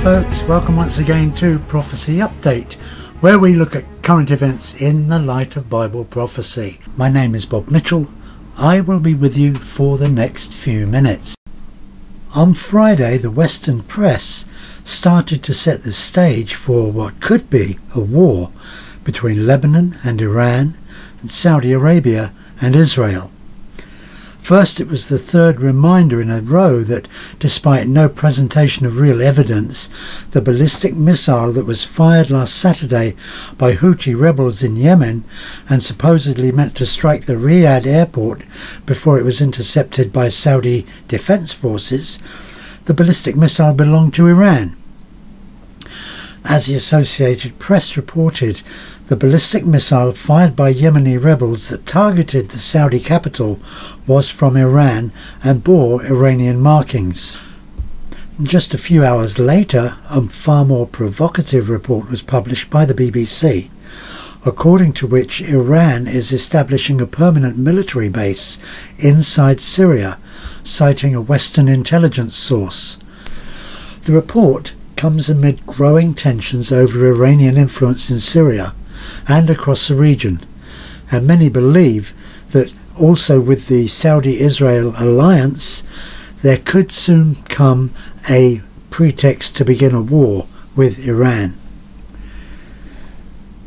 folks, welcome once again to Prophecy Update, where we look at current events in the light of Bible prophecy. My name is Bob Mitchell. I will be with you for the next few minutes. On Friday, the Western press started to set the stage for what could be a war between Lebanon and Iran and Saudi Arabia and Israel. First, it was the third reminder in a row that, despite no presentation of real evidence, the ballistic missile that was fired last Saturday by Houthi rebels in Yemen and supposedly meant to strike the Riyadh airport before it was intercepted by Saudi defense forces, the ballistic missile belonged to Iran. As the Associated Press reported, the ballistic missile fired by Yemeni rebels that targeted the Saudi capital was from Iran and bore Iranian markings. Just a few hours later, a far more provocative report was published by the BBC, according to which Iran is establishing a permanent military base inside Syria, citing a Western intelligence source. The report comes amid growing tensions over Iranian influence in Syria and across the region, and many believe that also with the Saudi-Israel alliance there could soon come a pretext to begin a war with Iran.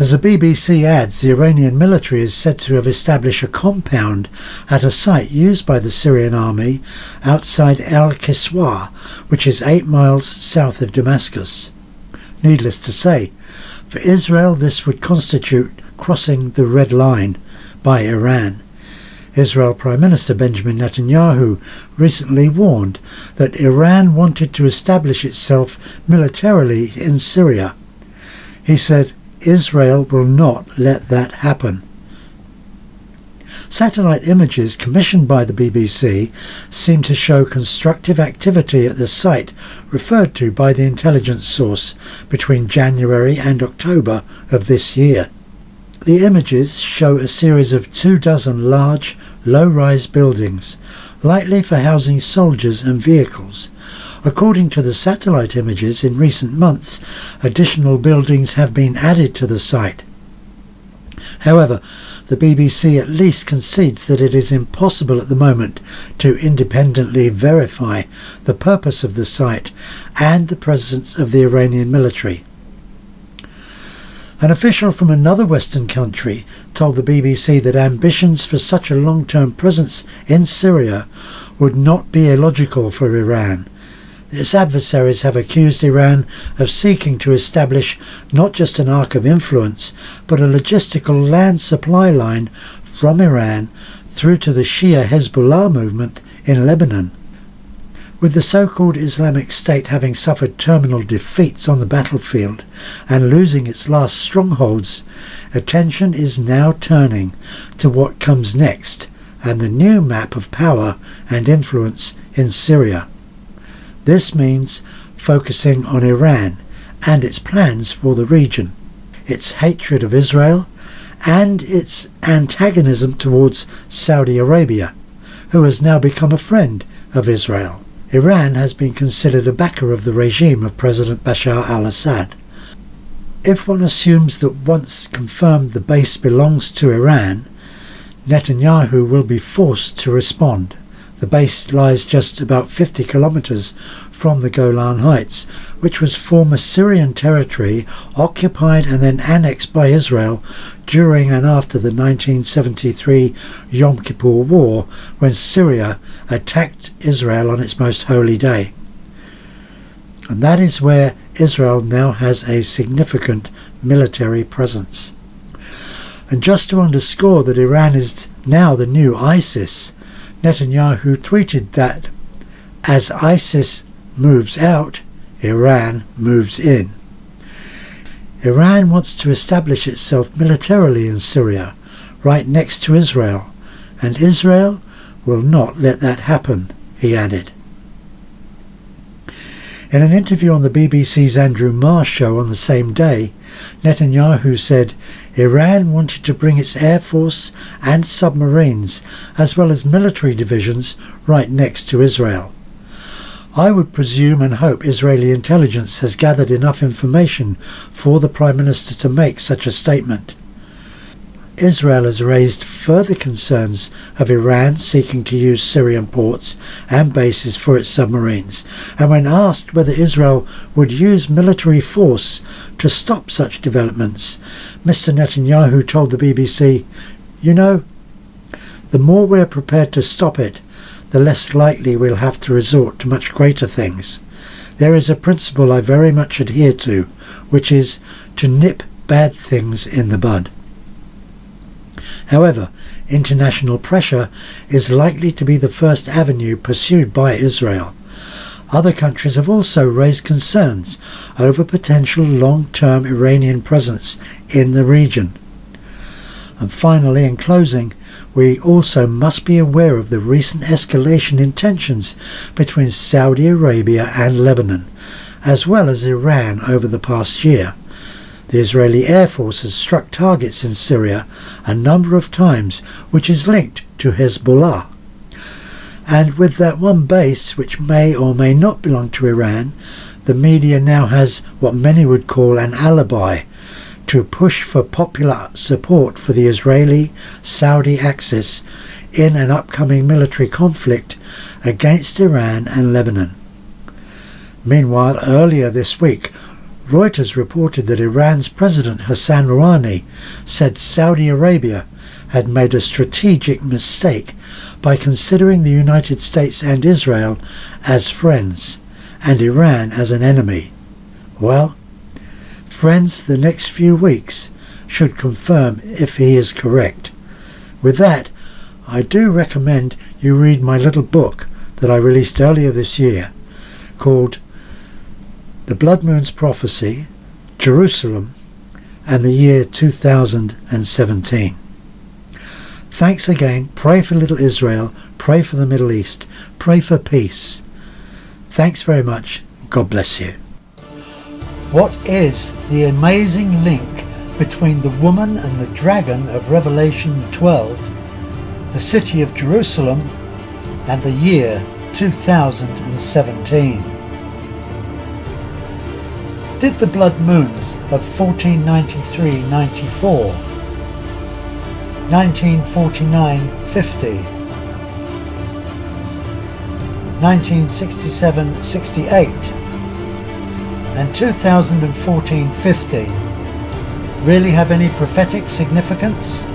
As the BBC adds, the Iranian military is said to have established a compound at a site used by the Syrian army outside Al-Kiswa, which is 8 miles south of Damascus. Needless to say, for Israel this would constitute crossing the red line by Iran. Israel Prime Minister Benjamin Netanyahu recently warned that Iran wanted to establish itself militarily in Syria. He said, "Israel will not let that happen." Satellite images commissioned by the BBC seem to show constructive activity at the site referred to by the intelligence source between January and October of this year. The images show a series of 24 large, low-rise buildings, likely for housing soldiers and vehicles. According to the satellite images, in recent months, additional buildings have been added to the site. However, the BBC at least concedes that it is impossible at the moment to independently verify the purpose of the site and the presence of the Iranian military. An official from another Western country told the BBC that ambitions for such a long-term presence in Syria would not be illogical for Iran. Its adversaries have accused Iran of seeking to establish not just an arc of influence, but a logistical land supply line from Iran through to the Shia Hezbollah movement in Lebanon. With the so-called Islamic State having suffered terminal defeats on the battlefield and losing its last strongholds, attention is now turning to what comes next and the new map of power and influence in Syria. This means focusing on Iran and its plans for the region, its hatred of Israel, and its antagonism towards Saudi Arabia, who has now become a friend of Israel. Iran has been considered a backer of the regime of President Bashar al-Assad. If one assumes that once confirmed the base belongs to Iran, Netanyahu will be forced to respond. The base lies just about 50 kilometers from the Golan Heights, which was former Syrian territory occupied and then annexed by Israel during and after the 1973 Yom Kippur War, when Syria attacked Israel on its most holy day. And that is where Israel now has a significant military presence. And just to underscore that Iran is now the new ISIS, Netanyahu tweeted that, "As ISIS moves out, Iran moves in." Iran wants to establish itself militarily in Syria, right next to Israel, and Israel will not let that happen, he added. In an interview on the BBC's Andrew Marr show on the same day, Netanyahu said Iran wanted to bring its air force and submarines, as well as military divisions, right next to Israel. I would presume and hope Israeli intelligence has gathered enough information for the Prime Minister to make such a statement. Israel has raised further concerns of Iran seeking to use Syrian ports and bases for its submarines, and when asked whether Israel would use military force to stop such developments, Mr. Netanyahu told the BBC, "You know, the more we're prepared to stop it, the less likely we'll have to resort to much greater things. There is a principle I very much adhere to, which is to nip bad things in the bud." However, international pressure is likely to be the first avenue pursued by Israel. Other countries have also raised concerns over potential long-term Iranian presence in the region. And finally, in closing, we also must be aware of the recent escalation in tensions between Saudi Arabia and Lebanon, as well as Iran over the past year. The Israeli Air Force has struck targets in Syria a number of times, which is linked to Hezbollah. And with that one base, which may or may not belong to Iran, the media now has what many would call an alibi to push for popular support for the Israeli-Saudi axis in an upcoming military conflict against Iran and Lebanon. Meanwhile, earlier this week, Reuters reported that Iran's President Hassan Rouhani said Saudi Arabia had made a strategic mistake by considering the United States and Israel as friends and Iran as an enemy. Well, friends, the next few weeks should confirm if he is correct. With that, I do recommend you read my little book that I released earlier this year called The Blood Moon's Prophecy, Jerusalem, and the Year 2017. Thanks again. Pray for little Israel. Pray for the Middle East. Pray for peace. Thanks very much. God bless you. What is the amazing link between the woman and the dragon of Revelation 12, the city of Jerusalem, and the year 2017? Did the blood moons of 1493-94, 1949-50, 1967-68 and 2014-15 really have any prophetic significance?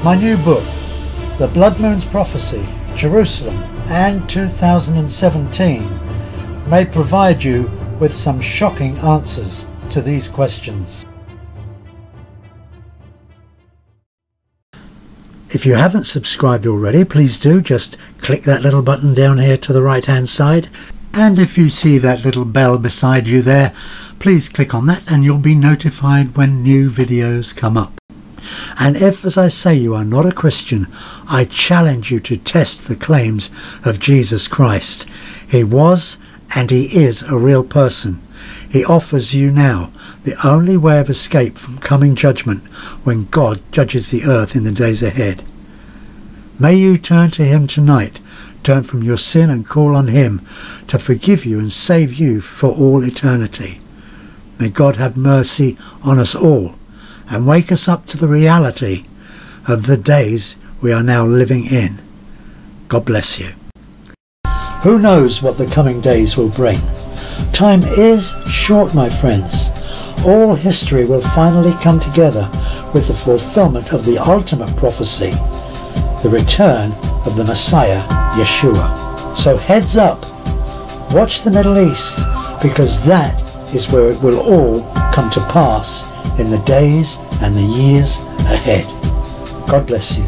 My new book, The Blood Moon's Prophecy, Jerusalem and 2017, may provide you with some shocking answers to these questions. If you haven't subscribed already, please do. Just click that little button down here to the right hand side, and if you see that little bell beside you there, please click on that and you'll be notified when new videos come up. And if, as I say, you are not a Christian, I challenge you to test the claims of Jesus Christ. He was and he is a real person. He offers you now the only way of escape from coming judgment when God judges the earth in the days ahead. May you turn to him tonight, turn from your sin and call on him to forgive you and save you for all eternity. May God have mercy on us all and wake us up to the reality of the days we are now living in. God bless you. Who knows what the coming days will bring? Time is short, my friends. All history will finally come together with the fulfillment of the ultimate prophecy, the return of the Messiah, Yeshua. So heads up, watch the Middle East, because that is where it will all come to pass in the days and the years ahead. God bless you.